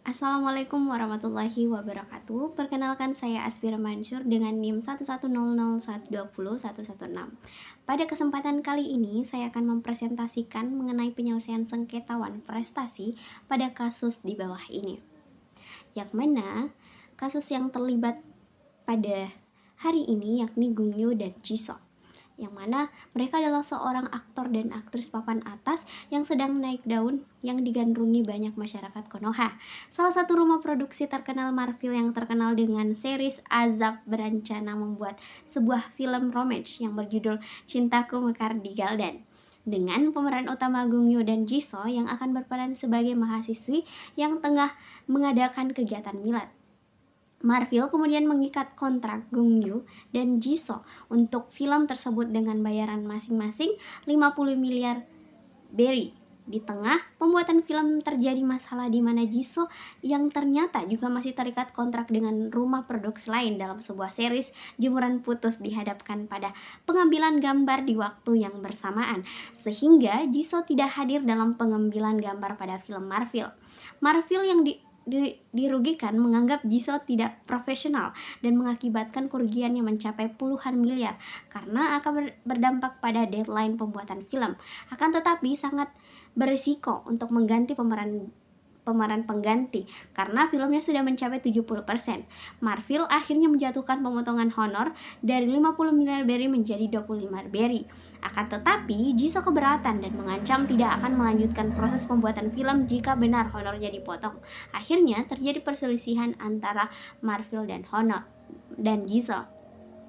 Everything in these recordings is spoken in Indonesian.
Assalamualaikum warahmatullahi wabarakatuh. Perkenalkan saya Asfira Mansur dengan NIM 11001201116. Pada kesempatan kali ini saya akan mempresentasikan mengenai penyelesaian sengketa wan prestasi pada kasus di bawah ini. Yang mana kasus yang terlibat pada hari ini yakni Gungyu dan Jisoo, yang mana mereka adalah seorang aktor dan aktris papan atas yang sedang naik daun yang digandrungi banyak masyarakat Konoha. Salah satu rumah produksi terkenal Marvel yang terkenal dengan series Azab berencana membuat sebuah film romance yang berjudul Cintaku Mekar di Galdan, dengan pemeran utama Gungyu dan Jisoo yang akan berperan sebagai mahasiswi yang tengah mengadakan kegiatan milad. Marvel kemudian mengikat kontrak Gungyu dan Jisoo untuk film tersebut dengan bayaran masing-masing 50 miliar berry. Di tengah pembuatan film terjadi masalah di mana Jisoo yang ternyata juga masih terikat kontrak dengan rumah produksi lain dalam sebuah series Jemuran Putus dihadapkan pada pengambilan gambar di waktu yang bersamaan, sehingga Jisoo tidak hadir dalam pengambilan gambar pada film Marvel. Marvel yang dirugikan menganggap Jisoo tidak profesional dan mengakibatkan kerugian yang mencapai puluhan miliar karena akan berdampak pada deadline pembuatan film. Akan tetapi sangat berisiko untuk mengganti pemeran pengganti karena filmnya sudah mencapai 70%. Marvel akhirnya menjatuhkan pemotongan honor dari 50 miliar berry menjadi 25 berry. Akan tetapi, Jisoo keberatan dan mengancam tidak akan melanjutkan proses pembuatan film jika benar honornya dipotong. Akhirnya terjadi perselisihan antara Marvel dan Jisoo.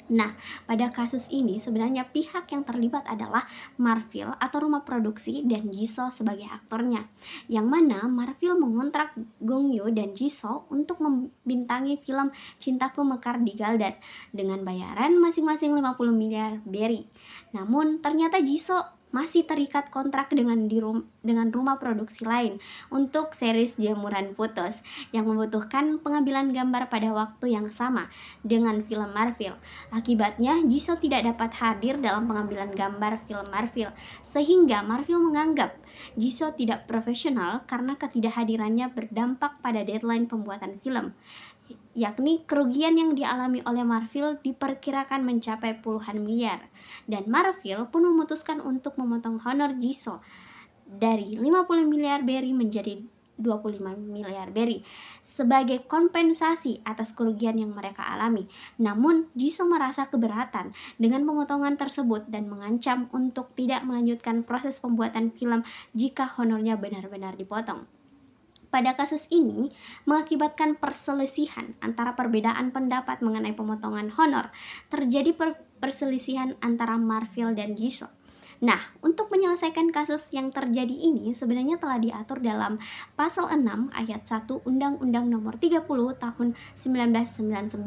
Nah, pada kasus ini sebenarnya pihak yang terlibat adalah Marvel atau rumah produksi dan Jisoo sebagai aktornya, yang mana Marvel mengontrak Gongyo dan Jisoo untuk membintangi film Cintaku Mekar di Galdan dengan bayaran masing-masing 50 miliar berry. Namun ternyata Jisoo masih terikat kontrak dengan rumah produksi lain untuk series Jemuran Putus yang membutuhkan pengambilan gambar pada waktu yang sama dengan film Marvel. Akibatnya, Jisoo tidak dapat hadir dalam pengambilan gambar film Marvel, sehingga Marvel menganggap Jisoo tidak profesional karena ketidakhadirannya berdampak pada deadline pembuatan film, yakni kerugian yang dialami oleh Marvel diperkirakan mencapai puluhan miliar, dan Marvel pun memutuskan untuk memotong honor Jisoo dari 50 miliar berry menjadi 25 miliar berry sebagai kompensasi atas kerugian yang mereka alami. Namun, Jisoo merasa keberatan dengan pemotongan tersebut dan mengancam untuk tidak melanjutkan proses pembuatan film jika honornya benar-benar dipotong. Pada kasus ini, mengakibatkan perselisihan antara perbedaan pendapat mengenai pemotongan honor. Terjadi perselisihan antara Marvel dan Jisoo. Nah, untuk menyelesaikan kasus yang terjadi ini sebenarnya telah diatur dalam Pasal 6 Ayat 1 Undang-Undang Nomor 30 Tahun 1999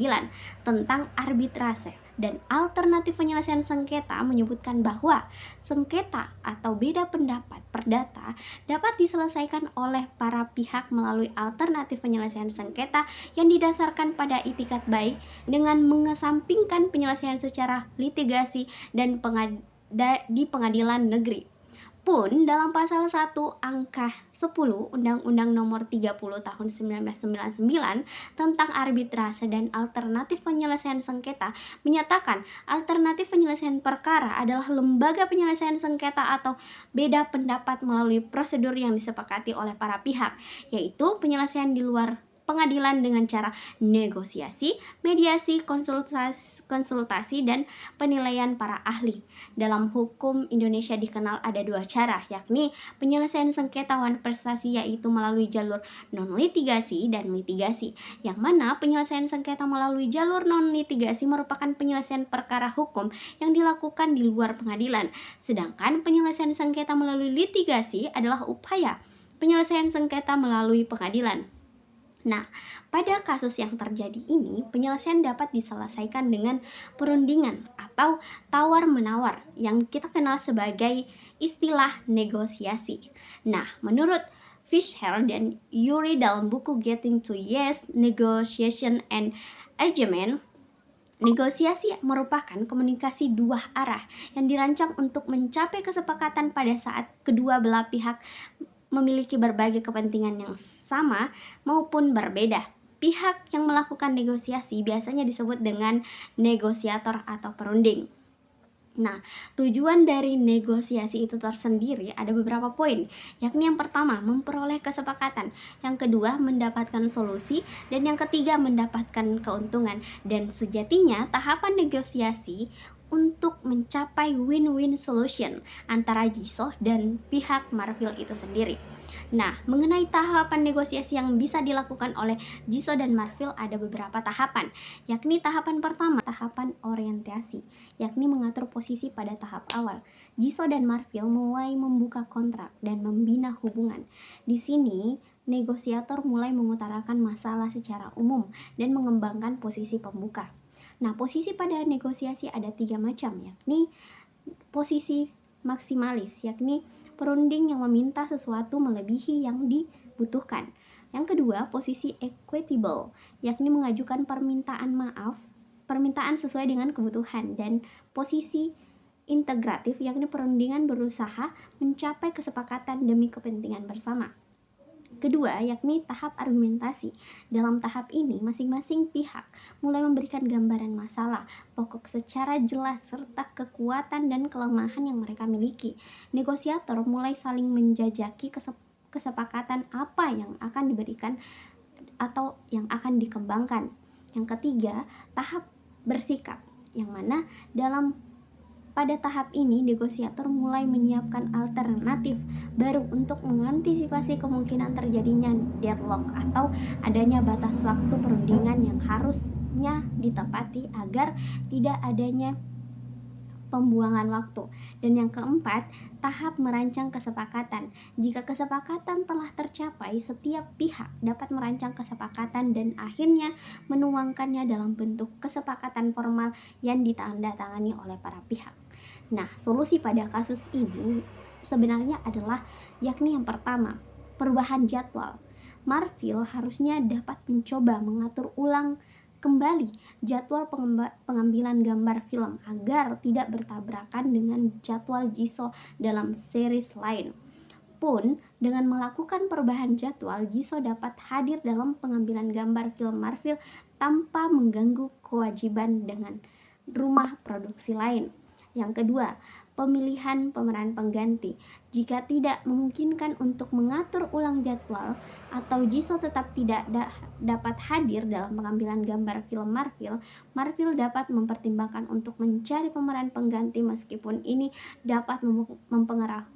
tentang arbitrase dan alternatif penyelesaian sengketa, menyebutkan bahwa sengketa atau beda pendapat perdata dapat diselesaikan oleh para pihak melalui alternatif penyelesaian sengketa yang didasarkan pada itikat baik dengan mengesampingkan penyelesaian secara litigasi dan di pengadilan negeri. Pun dalam pasal 1 angka 10 Undang-Undang Nomor 30 Tahun 1999 tentang arbitrase dan alternatif penyelesaian sengketa menyatakan alternatif penyelesaian perkara adalah lembaga penyelesaian sengketa atau beda pendapat melalui prosedur yang disepakati oleh para pihak, yaitu penyelesaian di luar pengadilan dengan cara negosiasi, mediasi, konsultasi, dan penilaian para ahli. Dalam hukum Indonesia dikenal ada dua cara, yakni penyelesaian sengketa wan prestasi yaitu melalui jalur non-litigasi dan litigasi, yang mana penyelesaian sengketa melalui jalur non-litigasi merupakan penyelesaian perkara hukum yang dilakukan di luar pengadilan, sedangkan penyelesaian sengketa melalui litigasi adalah upaya penyelesaian sengketa melalui pengadilan. Nah, pada kasus yang terjadi ini, penyelesaian dapat diselesaikan dengan perundingan atau tawar-menawar yang kita kenal sebagai istilah negosiasi. Nah, menurut Fisher dan Yuri dalam buku Getting to Yes, Negotiation and Agreement, negosiasi merupakan komunikasi dua arah yang dirancang untuk mencapai kesepakatan pada saat kedua belah pihak memiliki berbagai kepentingan yang sama maupun berbeda. Pihak yang melakukan negosiasi biasanya disebut dengan negosiator atau perunding. Nah, tujuan dari negosiasi itu tersendiri ada beberapa poin, yakni yang pertama, memperoleh kesepakatan, yang kedua, mendapatkan solusi, dan yang ketiga, mendapatkan keuntungan. Dan sejatinya, tahapan negosiasi untuk mencapai win-win solution antara Jisoo dan pihak Marvel itu sendiri. Nah, mengenai tahapan negosiasi yang bisa dilakukan oleh Jisoo dan Marvel ada beberapa tahapan, yakni tahapan pertama, tahapan orientasi, yakni mengatur posisi pada tahap awal. Jisoo dan Marvel mulai membuka kontrak dan membina hubungan. Di sini, negosiator mulai mengutarakan masalah secara umum dan mengembangkan posisi pembuka. Nah, posisi pada negosiasi ada 3 macam, yakni posisi maksimalis, yakni perunding yang meminta sesuatu melebihi yang dibutuhkan. Yang kedua, posisi equitable, yakni mengajukan permintaan sesuai dengan kebutuhan. Dan posisi integratif, yakni perundingan berusaha mencapai kesepakatan demi kepentingan bersama. Kedua, yakni tahap argumentasi. Dalam tahap ini, masing-masing pihak mulai memberikan gambaran masalah pokok secara jelas serta kekuatan dan kelemahan yang mereka miliki. Negosiator mulai saling menjajaki kesepakatan apa yang akan diberikan atau yang akan dikembangkan. Yang ketiga, tahap bersikap, yang mana pada tahap ini, negosiator mulai menyiapkan alternatif baru untuk mengantisipasi kemungkinan terjadinya deadlock atau adanya batas waktu perundingan yang harusnya ditepati agar tidak adanya pembuangan waktu. Dan yang keempat, tahap merancang kesepakatan. Jika kesepakatan telah tercapai, setiap pihak dapat merancang kesepakatan dan akhirnya menuangkannya dalam bentuk kesepakatan formal yang ditandatangani oleh para pihak. Nah, solusi pada kasus ini sebenarnya adalah yakni yang pertama, perubahan jadwal. Marvel harusnya dapat mencoba mengatur ulang kembali jadwal pengambilan gambar film agar tidak bertabrakan dengan jadwal Jisoo dalam series lain. Pun, dengan melakukan perubahan jadwal, Jisoo dapat hadir dalam pengambilan gambar film Marvel tanpa mengganggu kewajiban dengan rumah produksi lain. Yang kedua, pemilihan pemeran pengganti. Jika tidak memungkinkan untuk mengatur ulang jadwal atau Jisoo tetap tidak dapat hadir dalam pengambilan gambar film Marvel dapat mempertimbangkan untuk mencari pemeran pengganti meskipun ini dapat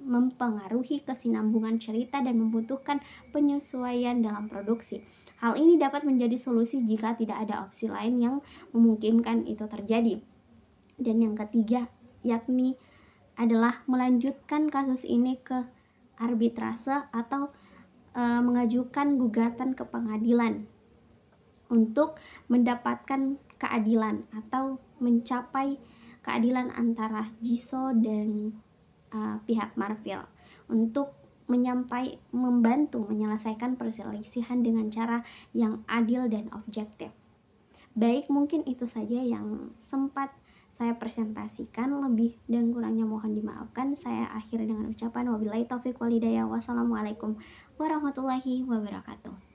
mempengaruhi kesinambungan cerita dan membutuhkan penyesuaian dalam produksi. Hal ini dapat menjadi solusi jika tidak ada opsi lain yang memungkinkan itu terjadi. Dan yang ketiga, yakni adalah melanjutkan kasus ini ke arbitrase atau mengajukan gugatan ke pengadilan untuk mendapatkan keadilan atau mencapai keadilan antara Jisoo dan pihak Marvel untuk membantu menyelesaikan perselisihan dengan cara yang adil dan objektif. Baik, mungkin itu saja yang sempat saya presentasikan, lebih dan kurangnya mohon dimaafkan. Saya akhiri dengan ucapan wabillahi taufiq wal hidayah. Wassalamualaikum warahmatullahi wabarakatuh.